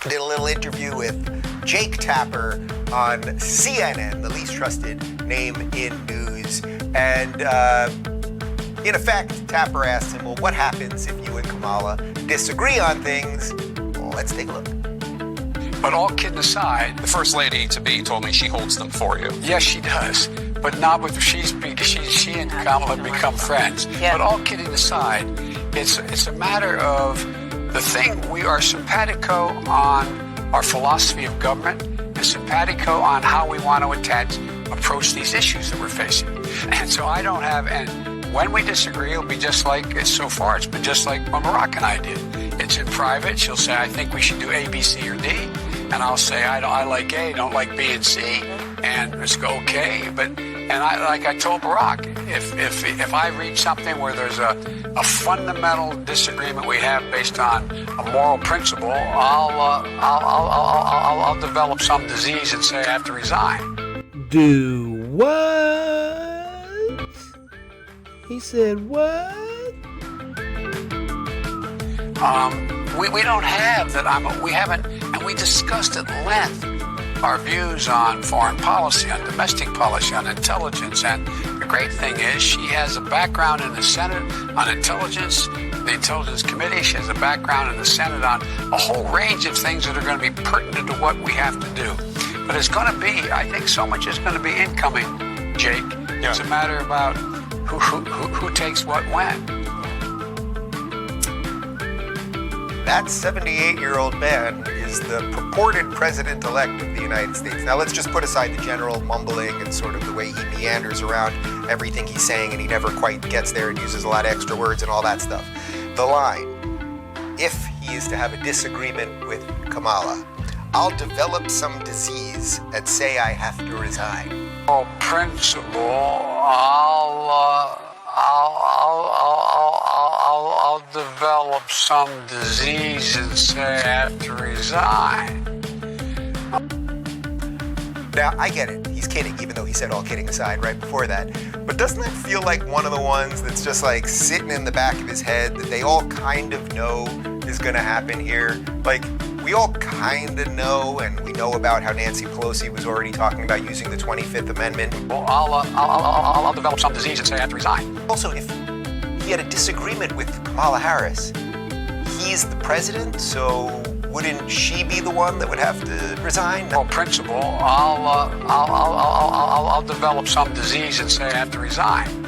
did a little interview with Jake Tapper on CNN, the least trusted name in news. And in effect, Tapper asked him, well, what happens if you and Kamala disagree on things? Well, let's take a look. But all kidding aside, the First Lady-to-be told me she holds them for you. yes, she does. But not with she and Kamala have become friends. Yeah. But all kidding aside, it's a matter of the thing. We are simpatico on our philosophy of government and simpatico on how we want to approach these issues that we're facing. And so I don't have, and when we disagree, it'll be just like, so far it's been just like when Barack and I did. It's in private. She'll say, I think we should do A, B, C, or D. And I'll say, I like A, don't like B and C. And it's okay. And I told Barack, if I read something where there's a fundamental disagreement we have based on a moral principle, I'll develop some disease and say I have to resign. Do what? He said what? We don't have that. We haven't, and we discussed at length our views on foreign policy, on domestic policy, on intelligence. And the great thing is she has a background in the Senate on intelligence, the Intelligence Committee. She has a background in the Senate on a whole range of things that are going to be pertinent to what we have to do. But it's going to be, I think so much is going to be incoming, Jake. Yeah. It's a matter about who takes what when. That 78-year-old man is the purported president-elect of the United States. Now, let's just put aside the general mumbling and sort of the way he meanders around everything he's saying, and he never quite gets there and uses a lot of extra words and all that stuff. The line, if he is to have a disagreement with Kamala, I'll develop some disease and say I have to resign. On principle, I'll develop some disease and say I have to resign. Now, I get it. He's kidding, even though he said all kidding aside right before that. But doesn't that feel like one of the ones that's just like sitting in the back of his head that they all kind of know is going to happen here? Like, we all kind of know, and we know about how Nancy Pelosi was already talking about using the 25th Amendment. Well, I'll develop some disease and say I have to resign. Also, if he had a disagreement with Kamala Harris, he's the president, so wouldn't she be the one that would have to resign? On principle, I'll develop some disease and say I have to resign.